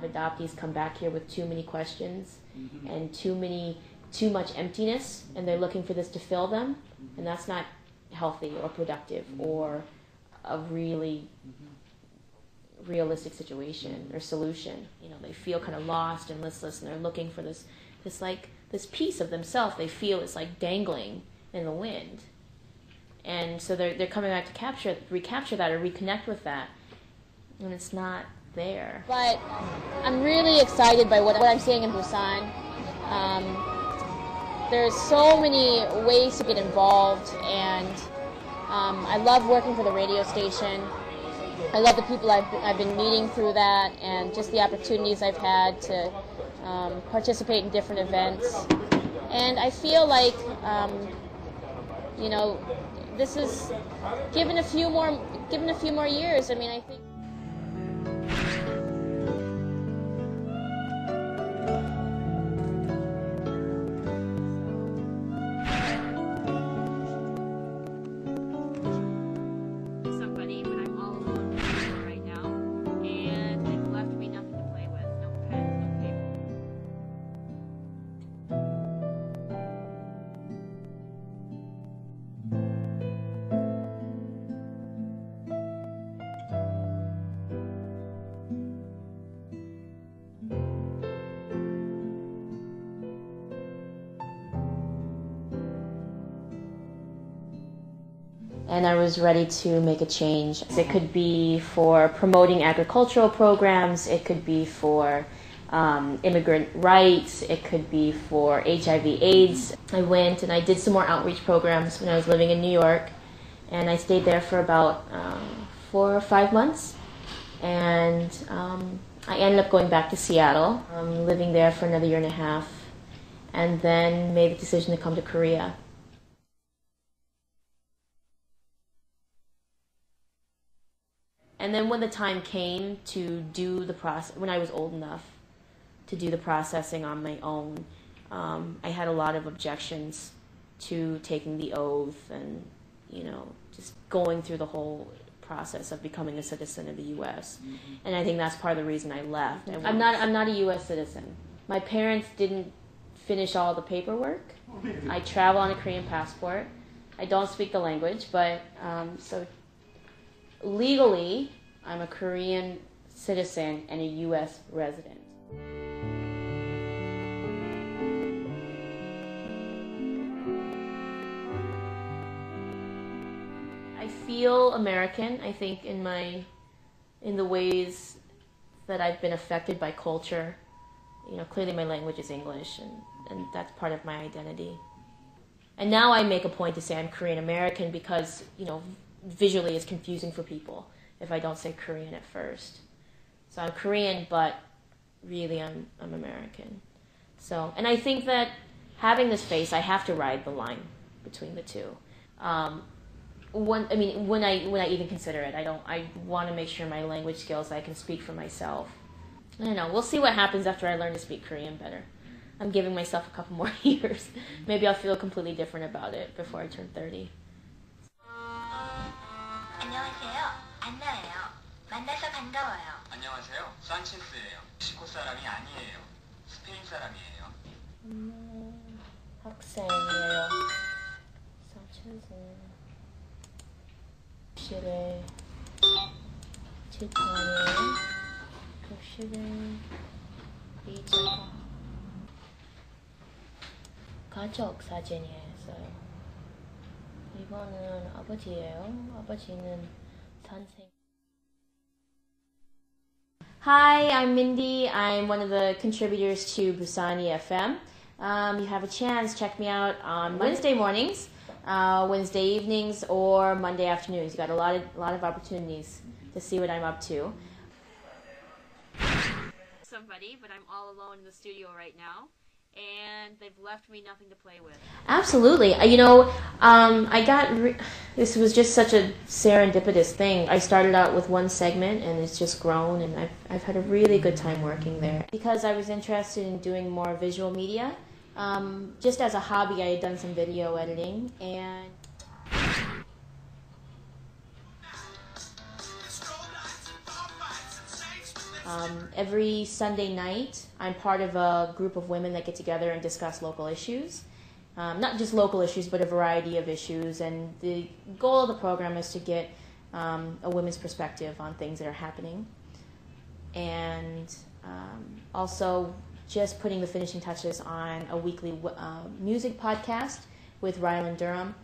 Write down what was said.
adoptees come back here with too many questions and too much emptiness, and they're looking for this to fill them, and that's not healthy or productive or a really realistic situation or solution. You know, they feel kind of lost and listless, and they're looking for this piece of themselves they feel is like dangling in the wind. And so they're coming back to recapture that or reconnect with that, and it's not there. But I'm really excited by what I'm seeing in Busan. There's so many ways to get involved, and I love working for the radio station. I love the people I've been meeting through that, and just the opportunities I've had to participate in different events. And I feel like, you know, this is given a few more years. I mean, I think. Somebody, but I'm all alone right now, and they've left me nothing to play with. No pen, no paper. And I was ready to make a change. It could be for promoting agricultural programs, it could be for immigrant rights, it could be for HIV/AIDS. I went and I did some more outreach programs when I was living in New York, and I stayed there for about 4 or 5 months. And I ended up going back to Seattle, living there for another 1.5 years, and then made the decision to come to Korea. And then when the time came to do the process, when I was old enough to do the processing on my own, I had a lot of objections to taking the oath and, you know, just going through the whole process of becoming a citizen of the U.S. And I think that's part of the reason I left. I'm not a U.S. citizen. My parents didn't finish all the paperwork. I travel on a Korean passport. I don't speak the language, but so. Legally, I'm a Korean citizen and a U.S. resident. I feel American, I think, in the ways that I've been affected by culture. You know, clearly my language is English, and that's part of my identity. And now I make a point to say I'm Korean American because, you know, visually it's confusing for people if I don't say Korean at first. So I'm Korean, but really I'm American. So, and I think that having this face, I have to ride the line between the two. When I even consider it, I want to make sure my language skills, I can speak for myself. I don't know, we'll see what happens after I learn to speak Korean better. I'm giving myself a couple more years. Maybe I'll feel completely different about it before I turn 30. 안녕하세요. 안나예요. 만나서 반가워요. 안녕하세요. 산친스예요. 멕시코 사람이 아니에요. 스페인 사람이에요. 학생이에요. 산친스. 교실에 칠판에 교실에 이자가 가족 사진이었어요. 이거는 아버지예요. 아버지는 선생. Hi, I'm Mindy. I'm one of the contributors to Busani FM. You have a chance, check me out on Wednesday mornings, Wednesday evenings, or Monday afternoons. You got a lot of opportunities to see what I'm up to. Somebody, but I'm all alone in the studio right now. And they've left me nothing to play with. Absolutely. You know, this was just such a serendipitous thing. I started out with one segment, and it's just grown, and I've had a really good time working there. Because I was interested in doing more visual media, just as a hobby, I had done some video editing, and Every Sunday night, I'm part of a group of women that get together and discuss local issues. Not just local issues, but a variety of issues. And the goal of the program is to get a women's perspective on things that are happening. And also just putting the finishing touches on a weekly music podcast with Rylan Durham.